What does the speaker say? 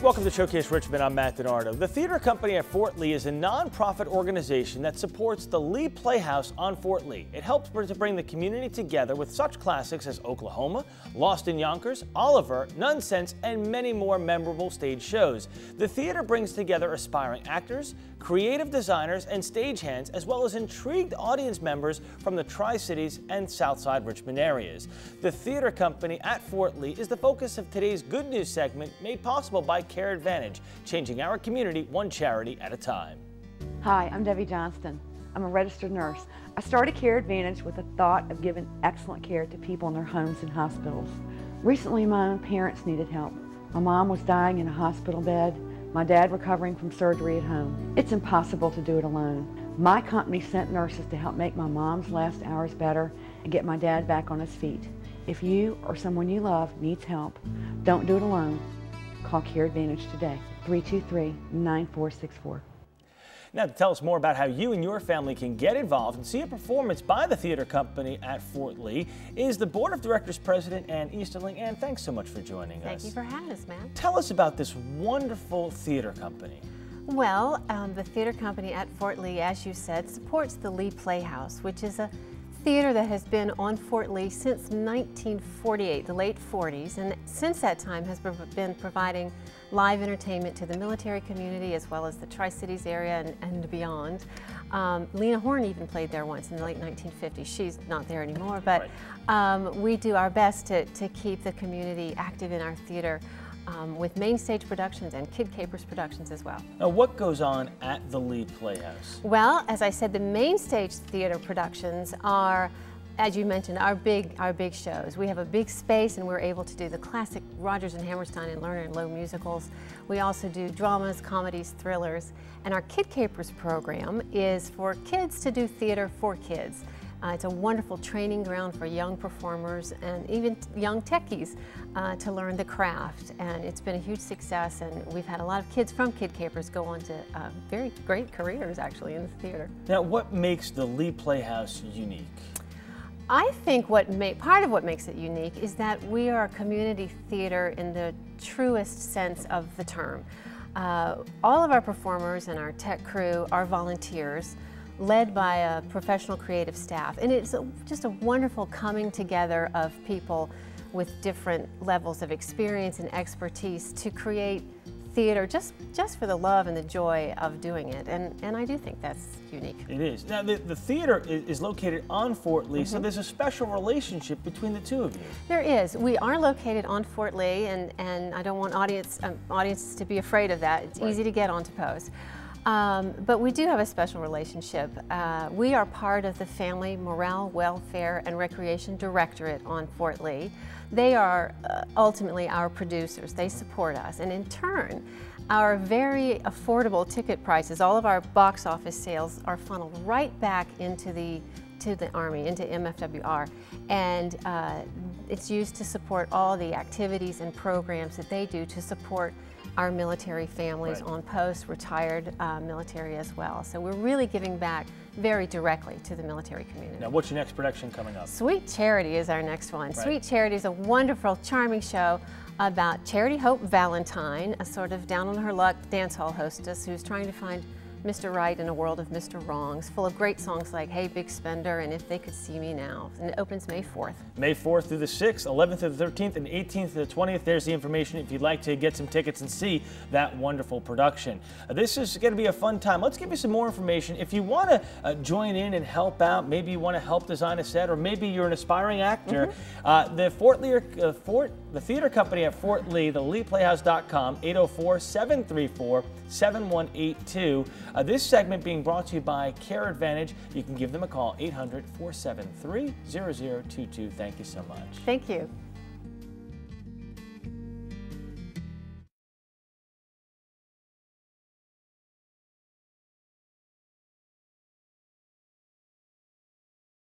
Welcome to Showcase Richmond. I'm Matt Donardo. The theater company at Fort Lee is a non-profit organization that supports the Lee Playhouse on Fort Lee. It helps to bring the community together with such classics as Oklahoma, Lost in Yonkers, Oliver, Nonsense, and many more memorable stage shows. The theater brings together aspiring actors, creative designers, and stagehands, as well as intrigued audience members from the Tri-Cities and Southside Richmond areas. The theater company at Fort Lee is the focus of today's Good News segment, made possible by Care Advantage, changing our community one charity at a time. Hi, I'm Debbie Johnston. I'm a registered nurse. I started Care Advantage with the thought of giving excellent care to people in their homes and hospitals. Recently, my own parents needed help. My mom was dying in a hospital bed, my dad recovering from surgery at home. It's impossible to do it alone. My company sent nurses to help make my mom's last hours better and get my dad back on his feet. If you or someone you love needs help, don't do it alone. Call Care Advantage today, 323-9464. Now, to tell us more about how you and your family can get involved and see a performance by the theater company at Fort Lee is the Board of Directors President Ann Easterling. Ann, thanks so much for joining us. Thank you for having us, Matt. Tell us about this wonderful theater company. Well, the theater company at Fort Lee, as you said, supports the Lee Playhouse, which is a theater that has been on Fort Lee since 1948, the late 40s, and since that time has been providing live entertainment to the military community as well as the Tri-Cities area and beyond. Lena Horne even played there once in the late 1950s. She's not there anymore, but we do our best to keep the community active in our theater with main stage productions and Kid Capers productions as well. Now, what goes on at the Lee Playhouse? Well, as I said, the main stage theater productions are, as you mentioned, our big shows. We have a big space and we're able to do the classic Rodgers and Hammerstein and Lerner and Loewe musicals. We also do dramas, comedies, thrillers, and our Kid Capers program is for kids to do theater for kids. It's a wonderful training ground for young performers and even young techies to learn the craft. And it's been a huge success, and we've had a lot of kids from Kid Capers go on to very great careers actually in the theater. Now, what makes the Lee Playhouse unique? I think part of what makes it unique is that we are a community theater in the truest sense of the term. All of our performers and our tech crew are volunteers, led by a professional creative staff, and it's just a wonderful coming together of people with different levels of experience and expertise to create theater just for the love and the joy of doing it, and I do think that's unique. It is. Now, the theater is located on Fort Lee, so there's a special relationship between the two of you. There is. We are located on Fort Lee, and I don't want audiences to be afraid of that. It's easy to get onto Post. But we do have a special relationship. We are part of the Family Morale, Welfare, and Recreation Directorate on Fort Lee. They are ultimately our producers. They support us, and in turn, our very affordable ticket prices, all of our box office sales are funneled right back into the Army, into MFWR, and it's used to support all the activities and programs that they do to support our military families on post, retired military as well. So we're really giving back very directly to the military community. Now, what's your next production coming up? Sweet Charity is our next one. Sweet Charity is a wonderful, charming show about Charity Hope Valentine, a sort of down on her luck dance hall hostess who's trying to find Mr. Right in a world of Mr. Wrongs, full of great songs like Hey Big Spender and If They Could See Me Now. And it opens May 4th. May 4th through the 6th, 11th through the 13th, and 18th through the 20th. There's the information if you'd like to get some tickets and see that wonderful production. This is going to be a fun time. Let's give you some more information. If you want to join in and help out, maybe you want to help design a set, or maybe you're an aspiring actor, the theater company at Fort Lee, the LeePlayhouse.com, 804-734-7182. This segment being brought to you by Care Advantage. You can give them a call, 800-473-0022. Thank you so much. Thank you.